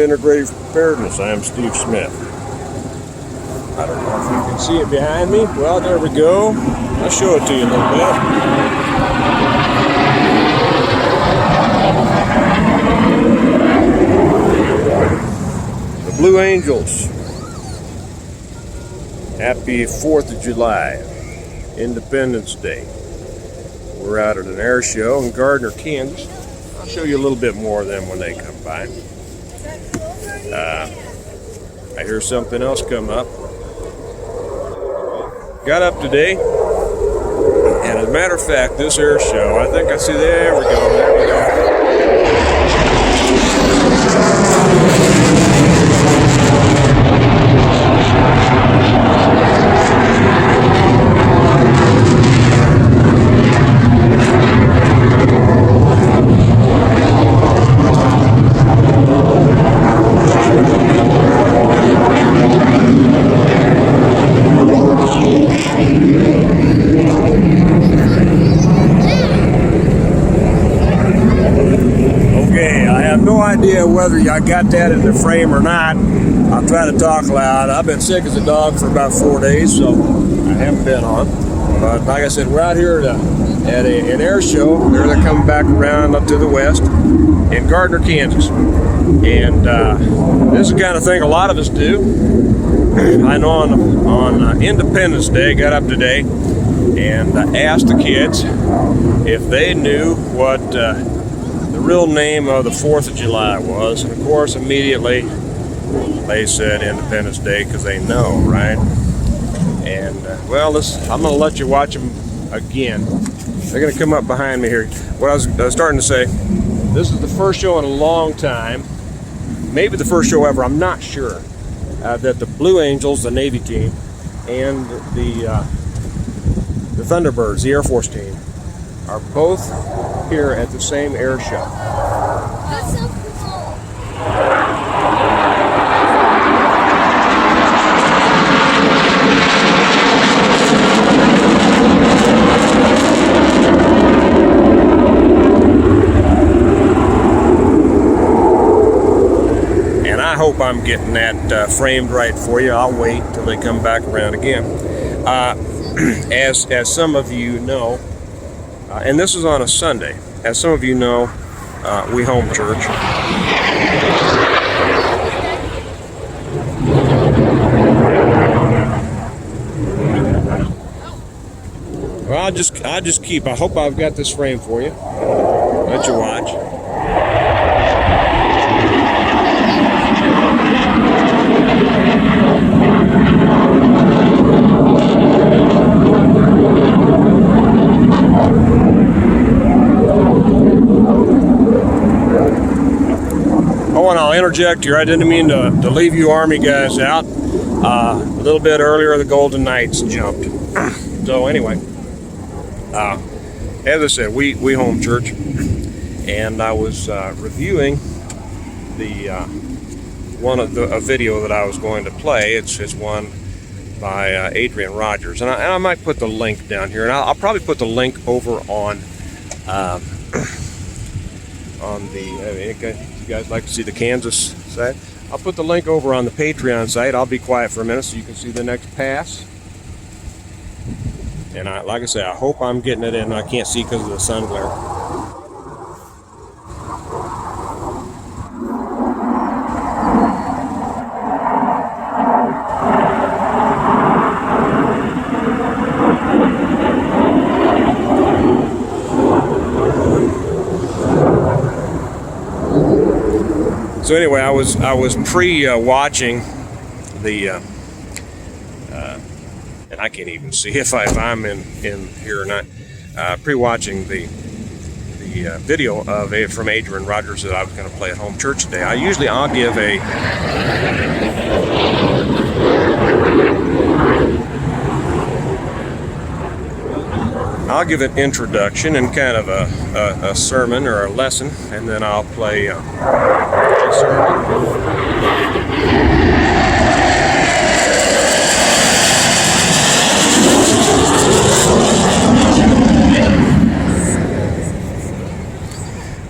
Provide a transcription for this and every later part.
Integrated Preparedness. I am Steve Smith. I don't know if you can see it behind me. Well, there we go. I'll show it to you a little bit. The Blue Angels. Happy 4th of July, Independence Day. We're out at an air show in Gardner, Kansas. I'll show you a little bit more of them when they come by. I hear something else come up. Got up today, and as a matter of fact, this air show, I think I see, there we go, there we go. Idea whether I got that in the frame or not. I'll try to talk loud. I've been sick as a dog for about 4 days, so I haven't been on. But like I said, we're out here at an air show. They're coming back around up to the west in Gardner, Kansas. And this is the kind of thing a lot of us do. I know on Independence Day, got up today and asked the kids if they knew what the real name of the 4th of July was, and of course immediately they said Independence Day because they know, right? And well, I'm going to let you watch them again. They're going to come up behind me here. What I was starting to say, this is the first show in a long time, maybe the first show ever, I'm not sure, that the Blue Angels, the Navy team, and the Thunderbirds, the Air Force team, are both here at the same air show. That's so cool. And I hope I'm getting that framed right for you. I'll wait till they come back around again. As some of you know, and this is on a Sunday. As some of you know, we home church. Well, I'll just keep. I hope I've got this frame for you. Let you watch. Oh, and I'll interject here. I didn't mean to leave you Army guys out. A little bit earlier, the Golden Knights jumped. So anyway, as I said, we home church, and I was reviewing a video that I was going to play. It's one by Adrian Rogers, and I might put the link down here, and I'll probably put the link over on the. You guys like to see the Kansas side? I'll put the link over on the Patreon site. I'll be quiet for a minute so you can see the next pass. And like I say, I hope I'm getting it in. I can't see because of the sun glare. So anyway, I was pre-watching the, and I can't even see if I'm in here or not. Pre-watching the video from Adrian Rogers that I was going to play at home church today. I'll give an introduction and kind of a sermon or a lesson, and then I'll play a sermon.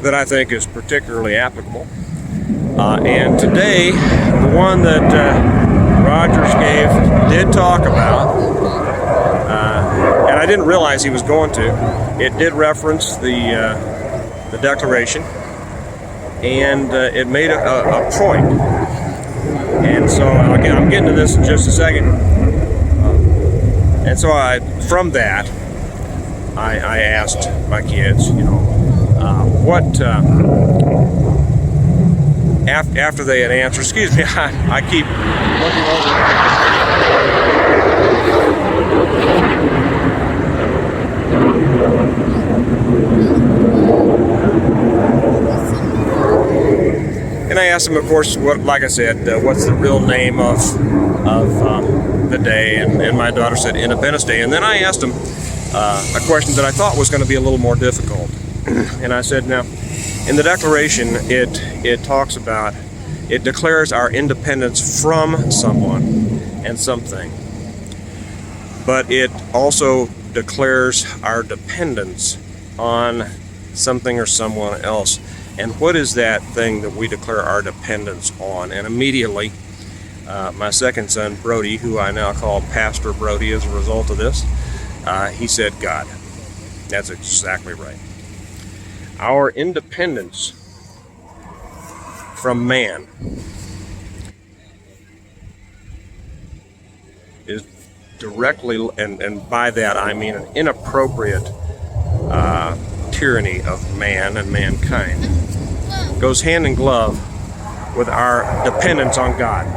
that I think is particularly applicable. And today, the one that Rogers gave did talk about, and I didn't realize he was going to. It did reference the Declaration, and it made a point. And so again, I'm getting to this in just a second. And so from that, I asked my kids, what. After they had answered, excuse me, I keep looking over. And I asked them, of course, like I said, what's the real name of the day? And my daughter said Independence Day. And then I asked them a question that I thought was going to be a little more difficult. And I said, now, in the Declaration, it talks about, it declares our independence from someone and something, but it also declares our dependence on something or someone else. And what is that thing that we declare our dependence on? And immediately, my second son, Brody, who I now call Pastor Brody as a result of this, he said God. That's exactly right. Our independence from man is directly, and by that I mean an inappropriate tyranny of man and mankind, goes hand in glove with our dependence on God.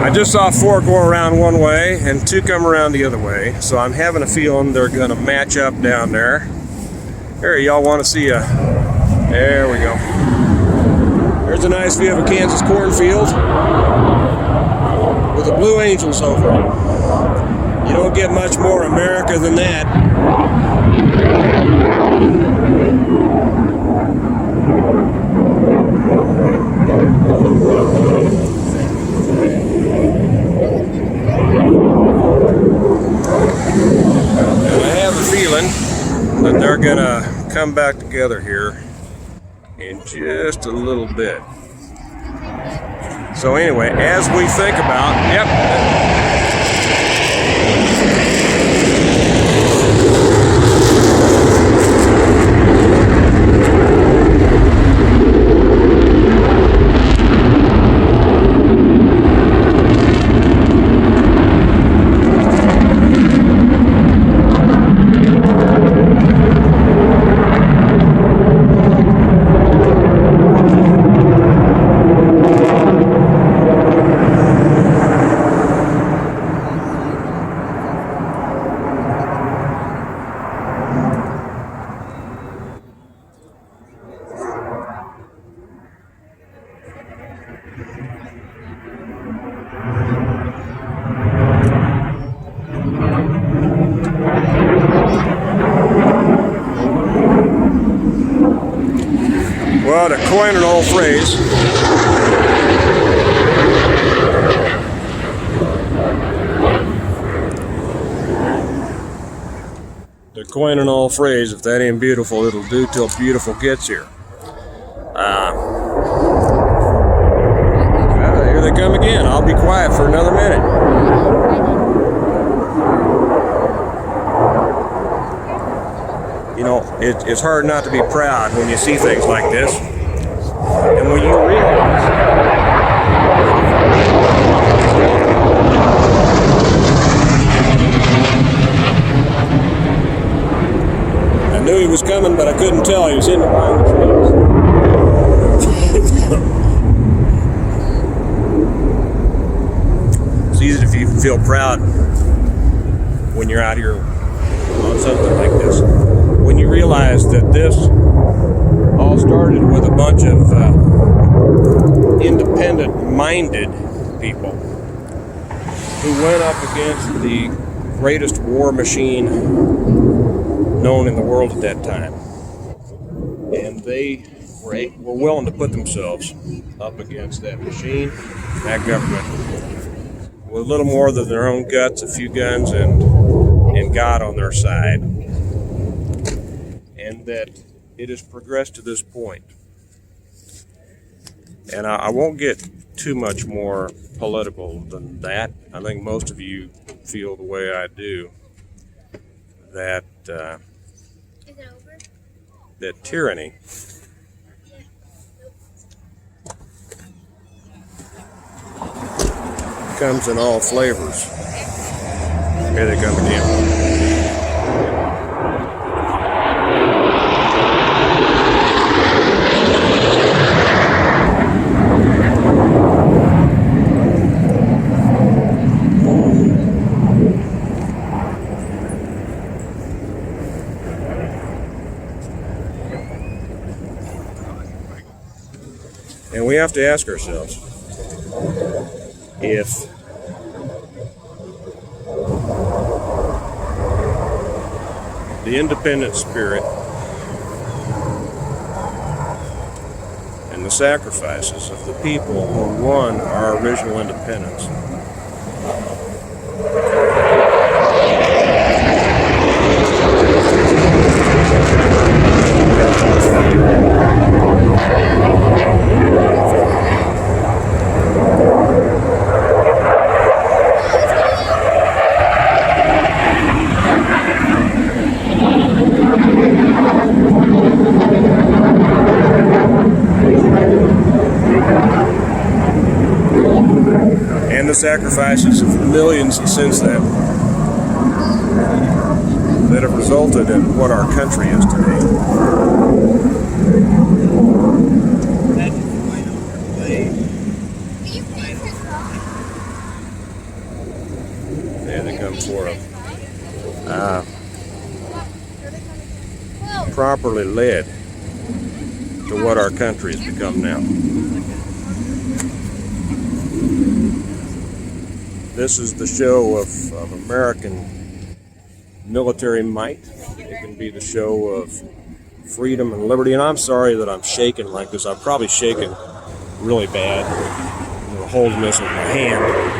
I just saw 4 go around one way and 2 come around the other way, so I'm having a feeling they're going to match up down there. Here, y'all want to see a... There we go. There's a nice view of a Kansas cornfield with the Blue Angels over it. You don't get much more America than that. That they're gonna come back together here in just a little bit. So anyway, as we think about, well, to coin an old phrase, if that ain't beautiful, it'll do till beautiful gets here. Here they come again. I'll be quiet for another minute. You know, it's hard not to be proud when you see things like this. And when you realize I knew he was coming, but I couldn't tell. He was in behind the trees. It's easy to feel proud when you're out here on something like this. When you realize that this all started with a bunch of independent-minded people who went up against the greatest war machine known in the world at that time. And they were willing to put themselves up against that machine, that government, with little more than their own guts, a few guns, and God on their side. And that it has progressed to this point. And I won't get too much more political than that. I think most of you feel the way I do, that Is it over? that tyranny comes in all flavors. Here they come again. And we have to ask ourselves if the independent spirit and the sacrifices of the people who won our original independence and the sacrifices of millions since then that have resulted in what our country is today. There they come for them. Properly led to what our country has become now. This is the show of American military might. It can be the show of freedom and liberty. And I'm sorry that I'm shaking like this. I'm probably shaking really bad. I'm holding this in my hand.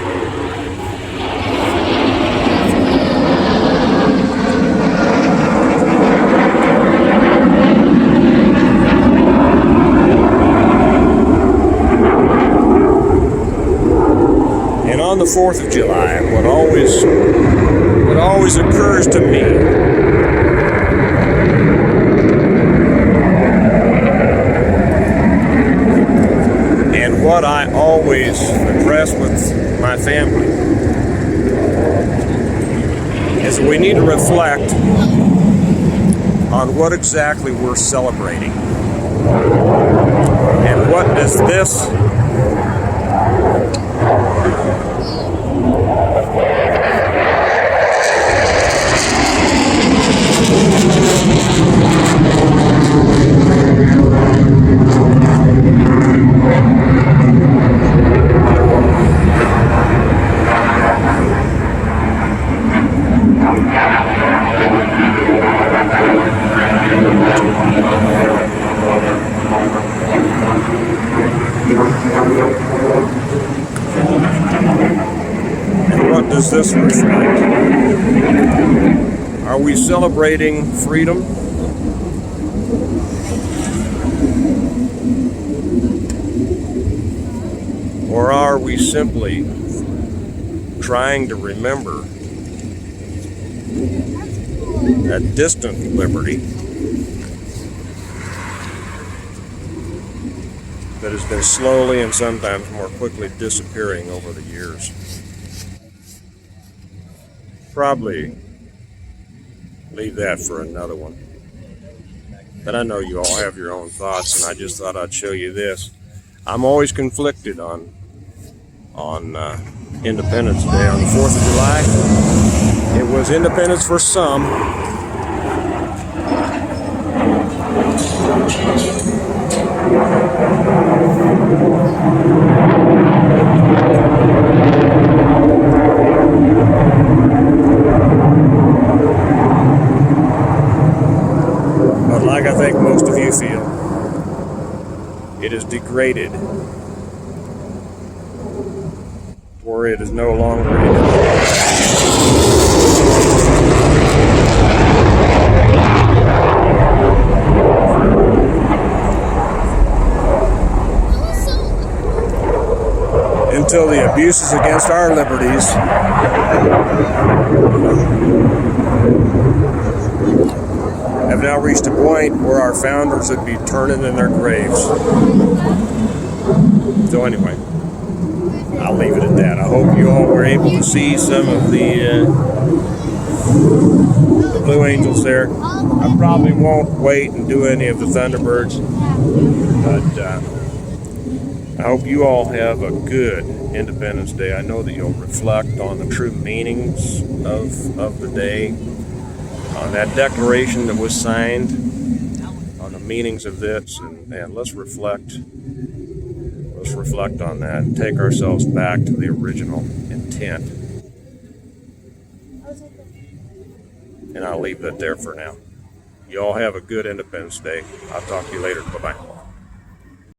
On the 4th of July, what always occurs to me and what I always address with my family is that we need to reflect on what exactly we're celebrating and what does this does this reflect? Are we celebrating freedom? Or are we simply trying to remember a distant liberty that has been slowly and sometimes more quickly disappearing over the years? Probably leave that for another one. But I know you all have your own thoughts, and I just thought I'd show you this. I'm always conflicted on Independence Day on the 4th of July. It was independence for some. But like I think most of you feel, it is degraded where it is no longer needed. Until the abuses against our liberties have now reached a point where our founders would be turning in their graves. So anyway, I'll leave it at that. I hope you all were able to see some of the Blue Angels there. I probably won't wait and do any of the Thunderbirds, but I hope you all have a good Independence Day. I know that you'll reflect on the true meanings of the day, on that declaration that was signed, on the meanings of this, and let's reflect on that and take ourselves back to the original intent. And I'll leave it there for now. You all have a good Independence Day. I'll talk to you later. Bye-bye.